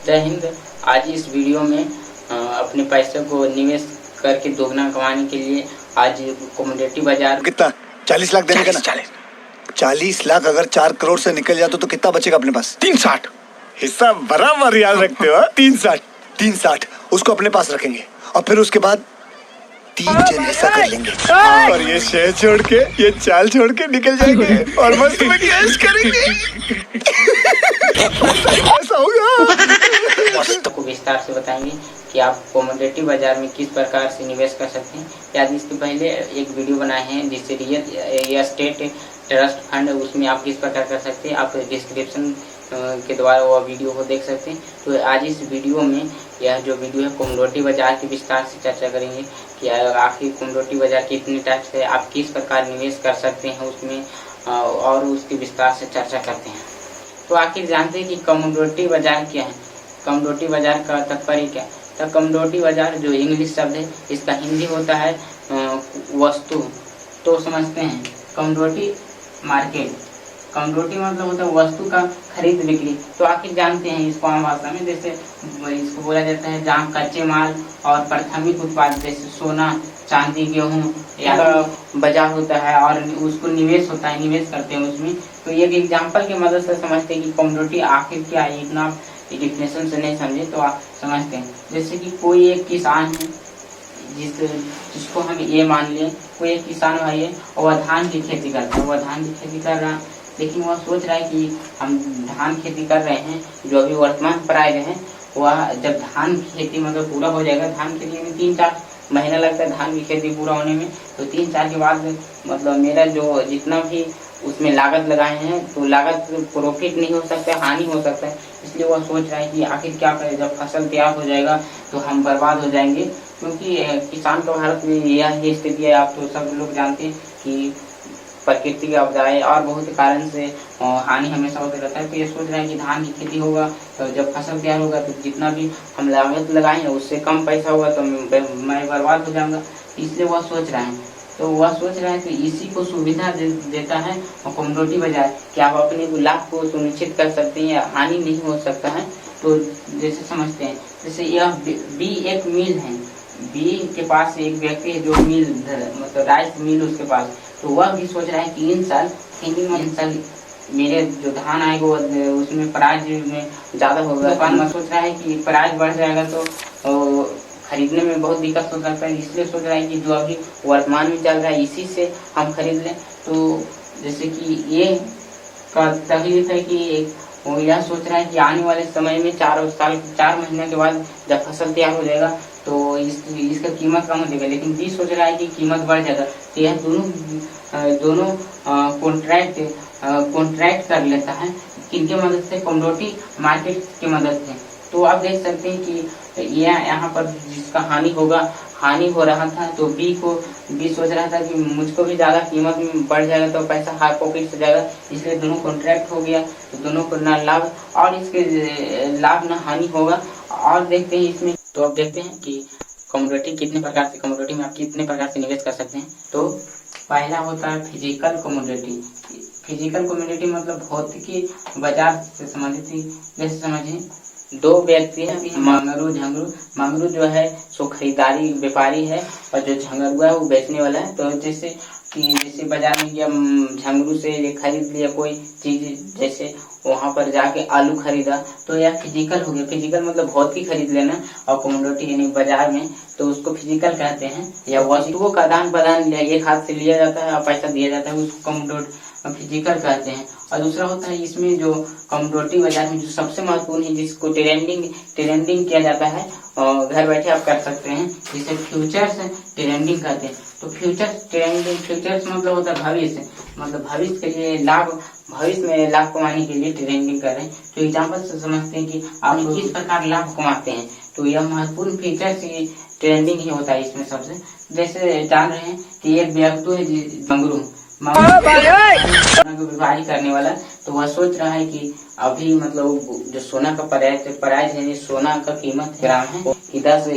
जय हिंद। आज इस वीडियो में अपने पैसे को निवेश करके दोगुना कमाने के लिए आज कमोडिटी बाजार कितना 40 लाख देने का ना। 40 लाख अगर 4 करोड़ से निकल जाता तो कितना बचेगा अपने पास? 360। हिस्सा बराबर याद रखते हो। 360 उसको अपने पास रखेंगे और फिर उसके बाद 3 जन हिस्सा कर लेंगे और ये शहर छोड़ के ये चाल छोड़ के निकल जाएंगे और मस्त में ऐश करेंगे। ऐसा होगा। को विस्तार से बताएंगे कि आप कमोडिटी बाजार में किस प्रकार से निवेश कर सकते हैं। आज इसके पहले एक वीडियो बनाए हैं जिससे रियल एस्टेट ट्रस्ट फंड, उसमें आप किस प्रकार कर सकते हैं। आप डिस्क्रिप्शन के द्वारा वह वीडियो को देख सकते हैं। तो आज इस वीडियो में यह जो वीडियो है कमोडिटी बाजार की विस्तार से चर्चा करेंगे कि आखिर कमोडिटी बाजार कितने टाइप से आप किस प्रकार निवेश कर सकते हैं उसमें, और उसकी विस्तार से चर्चा करते हैं। तो आखिर जानते हैं कि कमोडिटी बाजार क्या है। कमोडिटी बाजार का तात्पर्य क्या है? तो कमोडिटी बाजार जो इंग्लिश शब्द है, इसका हिंदी होता है वस्तु। तो समझते हैं कमोडिटी मार्केट। कमोडिटी मतलब होता है वस्तु का खरीद बिक्री। तो आखिर जानते हैं इसको आम भाषा में, जैसे इसको बोला जाता है जहाँ कच्चे माल और प्राथमिक उत्पाद जैसे सोना, चांदी, गेहूँ या बाजार होता है और उसको निवेश होता है, निवेश करते हैं उसमें। तो एक एग्जाम्पल की मदद से समझते हैं कि कमोडिटी आखिर क्या है। इतना डिफिनेशन से नहीं समझे तो आप समझते हैं। जैसे कि कोई एक किसान है जिसको हम ये मान लें, कोई एक किसान भाई है और वह धान की खेती करता है। वह धान की खेती कर रहा है, लेकिन वह सोच रहा है कि हम धान खेती कर रहे हैं, जो अभी वर्तमान प्राइस है, वह जब धान की खेती मतलब पूरा हो जाएगा, धान खेती में 3-4 महीना लगता है धान की खेती पूरा होने में। तो 3-4 के बाद मतलब मेरा जो जितना भी उसमें लागत लगाए हैं तो लागत प्रॉफिट नहीं हो सकता, हानि हो सकता है। इसलिए वह सोच रहा है कि आखिर क्या करें, जब फसल तैयार हो जाएगा तो हम बर्बाद हो जाएंगे। क्योंकि किसान का भारत में यह स्थिति है, आप तो सब लोग जानते हैं कि प्रकृति की आपदाएं और बहुत कारण से हानि हमेशा होते रहता है। तो ये सोच रहा है कि धान की खेती होगा तो जब फसल तैयार होगा तो जितना भी हम लागत लगाए हैं उससे कम पैसा होगा तो मैं बर्बाद हो जाऊंगा। इसलिए वह सोच रहा है। तो वह सोच रहा है कि इसी को सुविधा देता है कमोडिटी बाजार कि आप अपने लाभ को सुनिश्चित कर सकते हैं, हानि नहीं हो सकता है। तो जैसे समझते हैं, जैसे यह बी एक मिल है, बी के पास एक व्यक्ति है जो मिल मतलब राइस मिल उसके पास। तो वह भी सोच रहा है कि इन साल मेरे जो धान आएगा उसमें प्राइस में ज़्यादा होगा। दुकान सोच रहा है कि प्राइस बढ़ जाएगा तो खरीदने में बहुत दिक्कत हो सकता है। इसलिए सोच रहा है कि जो अभी वर्तमान में चल रहा है इसी से हम खरीद लें। तो जैसे कि ये का तकलीफ है कि वो यह सोच रहा है कि आने वाले समय में 4 महीने के बाद जब फसल तैयार हो जाएगा तो इसका कीमत कम हो जाएगा, लेकिन बी सोच रहा है कि कीमत बढ़ जाएगा। तो यह दोनों कॉन्ट्रैक्ट कर लेता है किनके मदद से, कमोडिटी मार्केट की मदद से। तो आप देख सकते हैं कि यहाँ पर जिसका हानि हो रहा था तो बी सोच रहा था कि मुझको भी ज़्यादा कीमत में बढ़ जाएगा तो पैसा हाई पॉकेट से जाएगा। इसलिए दोनों कॉन्ट्रैक्ट हो गया तो दोनों को ना लाभ और इसके लाभ ना हानि होगा। और देखते हैं इसमें, तो अब देखते हैं कि कमोडिटी में आप कितने प्रकार से निवेश कर सकते हैं। तो पहला होता है फिजिकल कमोडिटी। फिजिकल कमोडिटी मतलब भौतिकी बाजार से संबंधित। जैसे समझिए 2 व्यक्ति है, मंगरू जो है सो खरीदारी व्यापारी है और जो झंगरुआ है वो बेचने वाला है। तो जैसे बाजार में गया, झंगरू से ये खरीद लिया कोई चीज, जैसे वहां पर जाके आलू खरीदा, तो यह फिजिकल हो गया। फिजिकल मतलब भौतिक खरीद लेना, और कमोडिटी यानी बाजार में तो उसको फिजिकल कहते हैं। या वस्तुओं का आदान प्रदान एक हाथ से लिया जाता है और पैसा दिया जाता है, उसको कमोडिटी फिजिकल कहते हैं। और दूसरा होता है इसमें जो कमोडिटी बाजार में जो सबसे महत्वपूर्ण है, जिसको ट्रेडिंग किया जाता है और घर बैठे आप कर सकते हैं, जिसे फ्यूचर्स ट्रेडिंग कहते हैं। तो फ्यूचर्स मतलब होता है भविष्य, मतलब भविष्य के लिए भविष्य में लाभ कमाने के लिए ट्रेडिंग कर रहे हैं। तो एग्जाम्पल से समझते हैं कि आप किस प्रकार लाभ कमाते हैं। तो यह महत्वपूर्ण फीचर्स ट्रेडिंग ही होता है इसमें सबसे। जैसे जान रहे हैं कि एक व्यक्ति है मंगरू व्यापारी करने वाला, तो वह सोच रहा है कि अभी मतलब जो सोना का प्राइस है, सोना का कीमत ग्राम है कि 10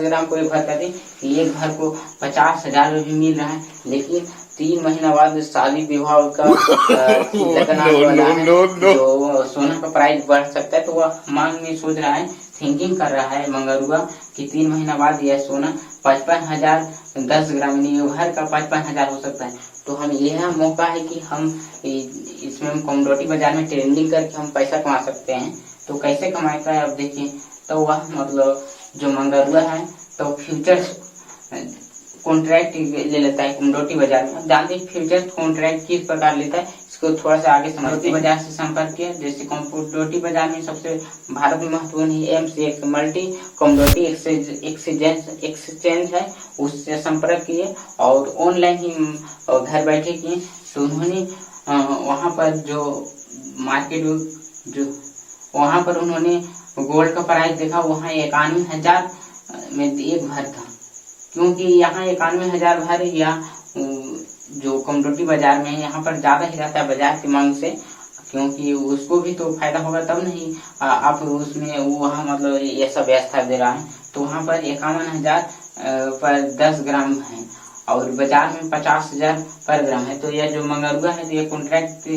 ग्राम को एक भर कहते हैं कि एक भर को 50,000 में भी मिल रहा है। लेकिन 3 महीना बाद शादी विवाह का लगन आने वाला है, जो सोना का प्राइस बढ़ सकता है। तो वह मांग में सोच रहा है, थिंकिंग कर रहा है मंगरुआ कि 3 महीना बाद यह सोना 55,000 10 ग्राम भर का 55,000 हो सकता है। तो हम यह मौका है कि हम इसमें हम कमोडिटी बाजार में ट्रेडिंग करके हम पैसा कमा सकते हैं। तो कैसे कमाता है अब देखिए। तो वह मतलब जो मंगरुआ है तो फ्यूचर्स कॉन्ट्रैक्ट ले लेता है कमोडिटी बाजार में। जानते हैं फ्यूचर्स कॉन्ट्रैक्ट किस प्रकार लेता है, इसको थोड़ा सा आगे समझते हैं। बाजार से संपर्क किया, जैसे कमोडिटी बाजार में सबसे भारत में महत्वपूर्ण है MCX मल्टी कमोडिटी एक्सचेंज है, उससे संपर्क किए और ऑनलाइन ही घर बैठे किए। तो उन्होंने वहाँ पर जो मार्केट जो वहाँ पर उन्होंने गोल्ड का प्राइस देखा, वहाँ 91,000 में एक भर था, क्योंकि यहाँ 91,000 भर या जो कमोडिटी बाजार में यहाँ पर ज्यादा ही रहता है बाजार की मांग से, क्योंकि उसको भी तो फायदा होगा तब नहीं आप उसमें वहाँ मतलब ये सब व्यवस्था दे रहा है। तो वहाँ पर 51,000 पर 10 ग्राम है और बाजार में 50,000 पर ग्राम है। तो यह जो मंगरुआ है तो ये कॉन्ट्रैक्ट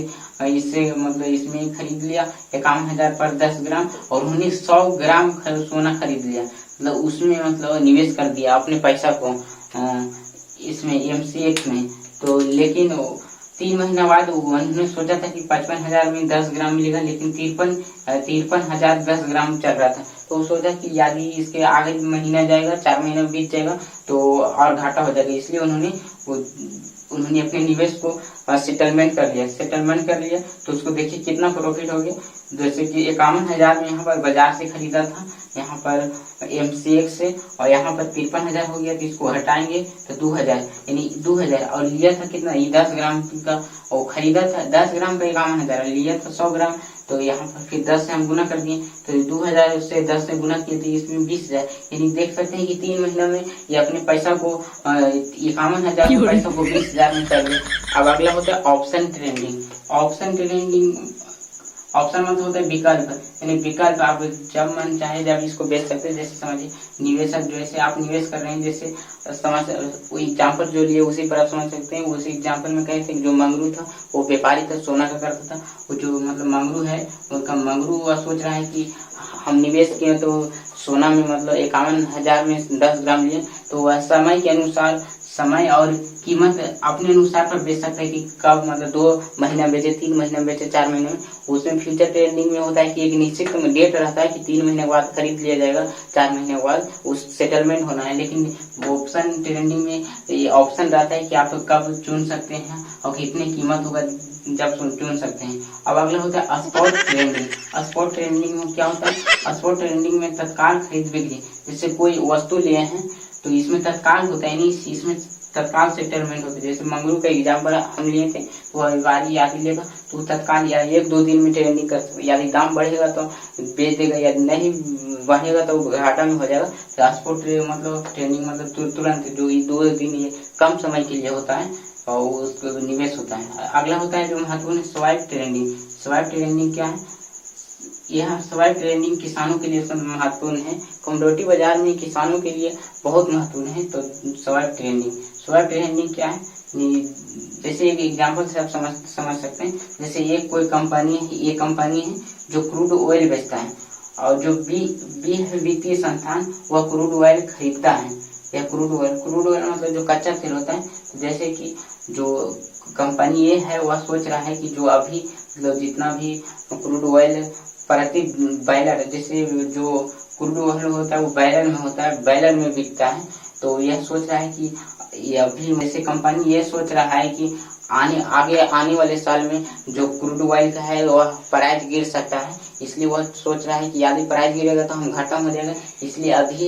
इससे मतलब इसमें खरीद लिया 51,000 पर 10 ग्राम और उन्होंने 100 ग्राम सोना खरीद लिया, मतलब उसमें मतलब निवेश कर दिया अपने पैसा को इसमें MCX में। तो लेकिन 3 महीना बाद उन्होंने सोचा था कि 55,000 में 10 ग्राम मिलेगा, लेकिन 53,000 10 ग्राम चल रहा था। तो सोचा कि यदि इसके आगे महीना जाएगा, 4 महीना बीत जाएगा तो और घाटा हो जाएगा, इसलिए उन्होंने अपने निवेश को सेटलमेंट कर लिया। तो उसको देखिए कितना प्रॉफिट हो गया। जैसे कि 51,000 में यहाँ पर बाजार से खरीदा था, यहाँ पर MCX से, और यहाँ पर 53,000 हो गया। तो इसको हटाएंगे तो 2,000 यानी 2,000 और लिया था कितना, ये 10 ग्राम का और खरीदा था 10 ग्राम का 51,000, लिया था 100 ग्राम। तो यहाँ पर फिर 10 से हम गुना कर दिए तो 2,000 उससे 10 से गुना किए तो इसमें 20,000, यानी देख सकते हैं कि 3 महीना में ये अपने पैसा को 51,000 के पैसा को 20,000 में कर ले। अब अगला होता है ऑप्शन ट्रेडिंग। ऑप्शन मतलब होता है विकल्प, यानी विकल्प आप जब मन चाहे जब इसको बेच सकते हैं। जैसे समझिए निवेशक जैसे आप निवेश कर रहे हैं, जैसे समझ एग्जाम्पल जो लिए उसी पर आप समझ सकते हैं। उसी एग्जाम्पल में कहते हैं जो मंगरू था वो व्यापारी था, सोना का करता था। वो जो मतलब मंगरू है उनका मंगरू सोच रहा है कि हम निवेश किए तो सोना में मतलब 51,000 में 10 ग्राम लिए, तो वह समय के अनुसार समय और कीमत अपने अनुसार पर बेच सकता है कि कब मतलब 2 महीना बेचे, 3 महीना बेचे, 4 महीने में। उसमें फ्यूचर ट्रेडिंग में होता है कि एक निश्चित डेट रहता है कि 3 महीने के बाद खरीद लिया जाएगा, 4 महीने के बाद उस सेटलमेंट होना है। लेकिन ऑप्शन ट्रेडिंग में ये ऑप्शन रहता है कि आप कब चुन सकते हैं और कितनी कीमत होगा जब चुन सकते हैं। अब अगला होता है स्पॉट ट्रेडिंग। स्पॉट ट्रेडिंग में क्या होता है, स्पॉट ट्रेडिंग में तत्काल खरीद बिक्री, जैसे कोई वस्तु लिए हैं तो इसमें तत्काल होता है, नहीं इसमें तत्काल सेटलमेंट होता है। जैसे मंगरू का एग्जाम्पल हम लिए थे, तो व्यापारी आदि लेगा तो तत्काल या 1-2 दिन में ट्रेडिंग कर सकते, यदि दाम बढ़ेगा तो बेच देगा, यदि नहीं बढ़ेगा तो घाटा में हो जाएगा। तो स्पॉट मतलब ट्रेडिंग मतलब तुरंत जो 2 दिन ये कम समय के लिए होता है और उसको निवेश होता है। अगला होता है जो महत्वपूर्ण स्वाइप ट्रेडिंग। स्वाइप ट्रेडिंग क्या है, यह स्वाइप ट्रेडिंग किसानों के लिए महत्वपूर्ण है। कमोडिटी बाजार में किसानों के लिए बहुत महत्वपूर्ण है। तो स्वाइप ट्रेडिंग क्या है, जैसे एक एग्जांपल से आप समझ सकते हैं। जैसे ये कोई कंपनी है जो क्रूड ऑयल बेचता है और जो वित्तीय संस्थान वह क्रूड ऑयल खरीदता है। या क्रूड ऑयल मतलब जो कच्चा तेल होता है। जैसे कि जो कंपनी ये है वह सोच रहा है कि जो अभी मतलब जितना भी क्रूड ऑयल प्रति बैरल, जैसे जो क्रूड ऑयल होता है वो बैरल में होता है, बैरल में बिकता है। तो यह सोच रहा है कि ये अभी जैसे कंपनी ये सोच रहा है कि आगे आने वाले साल में जो क्रूड ऑयल का है वह प्राइस गिर सकता है, इसलिए वह सोच रहा है कि यदि प्राइस गिरेगा तो हम घाटा हो जाएगा, इसलिए अभी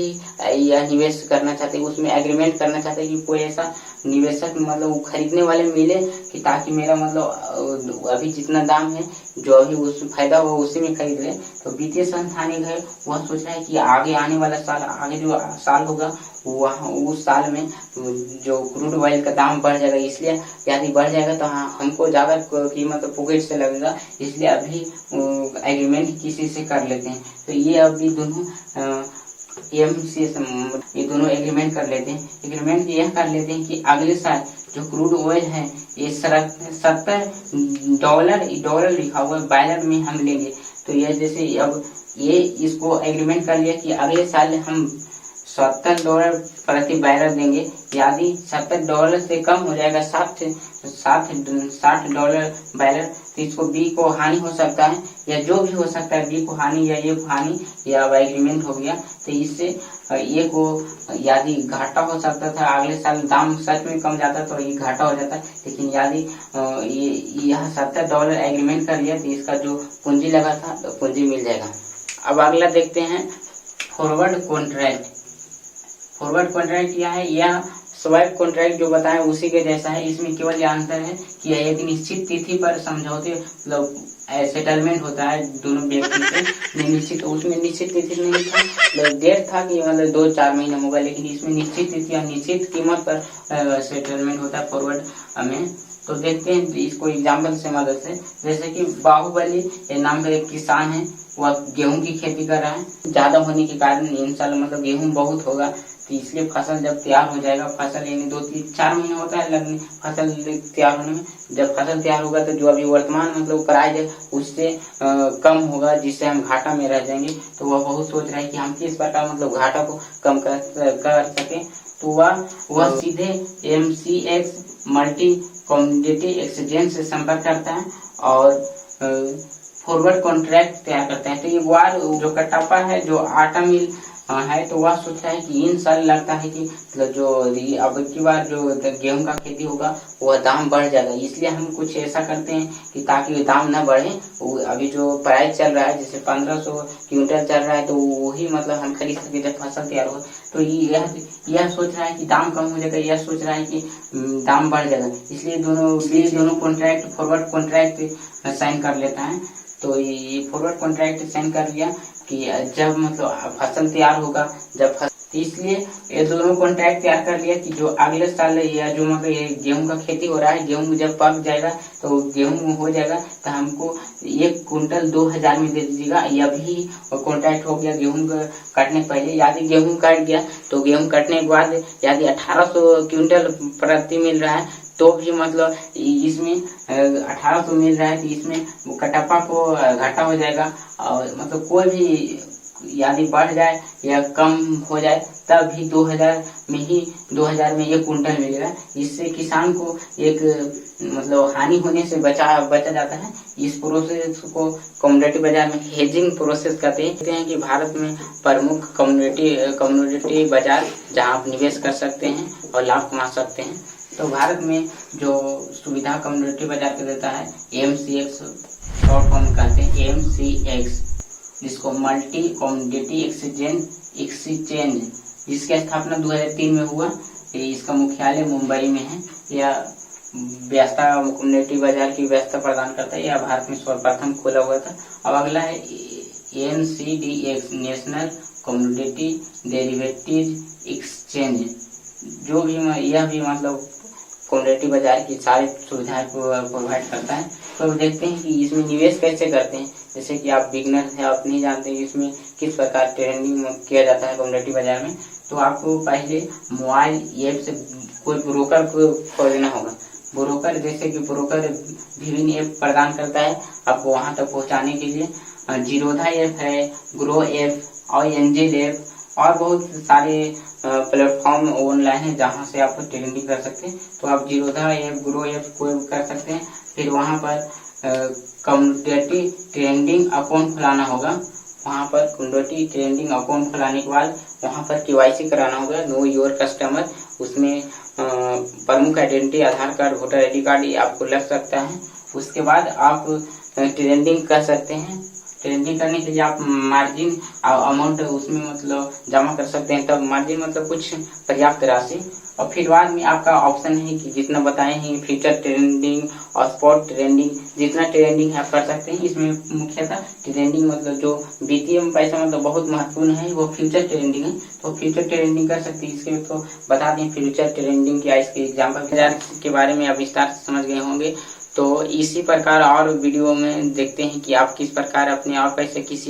यह निवेश करना चाहते हैं। उसमें एग्रीमेंट करना चाहते हैं कि कोई ऐसा निवेशक मतलब खरीदने वाले मिले कि ताकि मेरा मतलब अभी जितना दाम है जो अभी उस फायदा हो उसी में खरीद ले। तो वित्तीय संस्थान है वह सोच रहा है कि आगे आने वाला साल, आगे जो साल होगा वहाँ उस साल में जो क्रूड ऑयल का दाम बढ़ जाएगा, इसलिए यदि बढ़ जाएगा तो हमको ज्यादा कीमत पॉकेट से लगेगा, इसलिए अभी एग्रीमेंट किसी से कर लेते हैं। तो ये अभी दोनों ये दोनों एग्रीमेंट कर लेते हैं। एग्रीमेंट यह कर लेते हैं कि अगले साल जो क्रूड ऑयल है ये $70 लिखा हुआ है, बैरल में हम लेंगे। तो ये जैसे अब ये इसको एग्रीमेंट कर लिया कि अगले साल हम $70 प्रति बैरल देंगे। यदि $70 से कम हो जाएगा, $60 बैरल, तो इसको बी को हानि हो सकता है, या जो भी हो सकता है, बी को हानि या ए को हानि, या अब एग्रीमेंट हो गया। तो इससे ए को यदि घाटा हो सकता था, अगले साल दाम सच में कम जाता तो ये घाटा हो जाता। लेकिन यदि यह $70 एग्रीमेंट कर लिया तो इसका जो पूंजी लगा था तो पूंजी मिल जाएगा। अब अगला देखते हैं फॉरवर्ड कॉन्ट्रैक्ट। फॉरवर्ड कॉन्ट्रैक्ट क्या है? यह स्वैप कॉन्ट्रैक्ट जो बताएं उसी के जैसा है। इसमें केवल यह अंतर है कि यह एक निश्चित तिथि पर समझौते मतलब सेटलमेंट होता है दोनों व्यक्ति से। निश्चित, उसमें निश्चित तिथि नहीं था, डेट था कि मतलब 2-4 महीने होगा, लेकिन इसमें निश्चित तिथि या निश्चित कीमत पर सेटलमेंट होता है फॉरवर्ड में। तो देखते हैं इसको एग्जाम्पल से मदद से। जैसे कि बाहुबली नाम का एक किसान है, वह गेहूं की खेती कर रहा है। ज्यादा होने के कारण इन साल मतलब गेहूं बहुत होगा, तो इसलिए फसल जब तैयार हो जाएगा, फसल यानी 2-4 महीने होता है लगने फसल तैयार होने में। जब फसल तैयार होगा तो जो अभी वर्तमान मतलब प्राइस है उससे कम होगा, जिससे हम घाटा में रह जाएंगे। तो वह बहुत सोच रहा है कि हम किस प्रकार मतलब घाटा को कम कर सके। तो वह सीधे MCX मल्टी कमोडिटी एक्सचेंज से संपर्क करता है और फॉरवर्ड कॉन्ट्रैक्ट तैयार करते हैं। तो ये वार जो कटप्पा है, जो आटा मिल है, तो वह सोचता है कि इन साल लगता है कि मतलब जो अब की बार जो गेहूं का खेती होगा वह दाम बढ़ जाएगा, इसलिए हम कुछ ऐसा करते हैं कि ताकि दाम न बढ़े। अभी जो प्राइस चल रहा है जैसे 1500 क्विंटल चल रहा है, तो वही मतलब हम खरीद सके जब फसल तैयार हो। तो यह सोच रहा है कि दाम कम हो जाएगा, यह सोच रहा है कि दाम बढ़ जाएगा, इसलिए दोनों कॉन्ट्रैक्ट फॉरवर्ड कॉन्ट्रैक्ट साइन कर लेता है। तो ये फॉरवर्ड कॉन्ट्रैक्ट साइन कर लिया कि जब मतलब फसल तैयार होगा, इसलिए ये दोनों कॉन्ट्रैक्ट तैयार कर लिया कि जो अगले साल या जो मतलब ये गेहूं का खेती हो रहा है, गेहूं जब पक जाएगा तो गेहूं हो जाएगा तो हमको 1 कुंटल 2000 में दे दीजिएगा। यह भी कॉन्ट्रैक्ट हो गया गेहूं काटने पहले। यदि गेहूं कट गया तो गेहूं कटने के बाद यदि 1800 क्विंटल प्रति मिल रहा है तो भी मतलब इसमें 1800 मिल रहा है, तो इसमें कटप्पा को घाटा हो जाएगा। और मतलब कोई भी यदि बढ़ जाए या कम हो जाए तब भी 2000 में 1 कुंटल मिलेगा। इससे किसान को एक मतलब हानि होने से बचा जाता है। इस प्रोसेस को कमोडिटी बाजार में हेजिंग प्रोसेस कहते हैं कि भारत में प्रमुख कमोडिटी बाजार जहां आप निवेश कर सकते हैं और लाभ कमा सकते हैं। तो भारत में जो सुविधा कमोडिटी बाजार का देता है MCX, शॉर्ट फॉर्म कहते हैं MCX, जिसको मल्टी कमोडिटी एक्सचेंज, जिसकी स्थापना 2003 में हुआ। इसका मुख्यालय मुंबई में है। यह व्यवस्था कमोडिटी बाजार की व्यवस्था प्रदान करता है। यह भारत में सर्वप्रथम खोला हुआ था। अब अगला है NCDEX, national commodity derivative exchange, जो भी यह भी मतलब कमोडिटी बाजार की सारी सुविधाएं प्रोवाइड करता है। तो देखते हैं कि इसमें निवेश कैसे करते हैं। जैसे कि आप बिगनर हैं, आप नहीं जानते इसमें किस प्रकार ट्रेडिंग किया जाता है कमोडिटी बाजार में, तो आपको पहले मोबाइल ऐप से कोई ब्रोकर को खोजना होगा। ब्रोकर जैसे कि ब्रोकर विभिन्न ऐप प्रदान करता है आपको वहां तक पहुंचाने के लिए। जीरोधा ऐप है, ग्रो ऐप और एंजल ऐप और बहुत सारे प्लेटफॉर्म ऑनलाइन है जहां से आप ट्रेडिंग कर सकते हैं। तो आप जीरोधा ऐप, ग्रो ऐप को कर सकते हैं। फिर वहां पर कमोडिटी ट्रेडिंग अकाउंट खुलाना होगा। वहां पर कमोडिटी ट्रेडिंग अकाउंट खुलाने के बाद वहां पर KYC कराना होगा, नो योर कस्टमर। उसमें प्रमुख आइडेंटिटी, आधार कार्ड, वोटर ID कार्ड ये आपको लग सकता है। उसके बाद आप ट्रेडिंग कर सकते हैं। ट्रेडिंग करने के लिए आप मार्जिन अमाउंट उसमें मतलब जमा कर सकते हैं, तब मार्जिन मतलब कुछ पर्याप्त राशि। और फिर बाद में आपका ऑप्शन है कि जितना बताए हैं फ्यूचर ट्रेडिंग और स्पॉट ट्रेडिंग, जितना ट्रेडिंग आप कर सकते हैं। इसमें मुख्यतः ट्रेडिंग मतलब जो वित्तीय में पैसा मतलब बहुत महत्वपूर्ण है वो फ्यूचर ट्रेडिंग है। तो फ्यूचर ट्रेडिंग कर सकते हैं। इसके तो बता दें फ्यूचर ट्रेडिंग क्या, इसके एग्जाम्पल के बारे में आप विस्तार से समझ गए होंगे। तो इसी प्रकार और वीडियो में देखते हैं कि आप किस प्रकार अपने और पैसे किस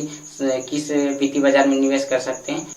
वित्तीय बाजार में निवेश कर सकते हैं।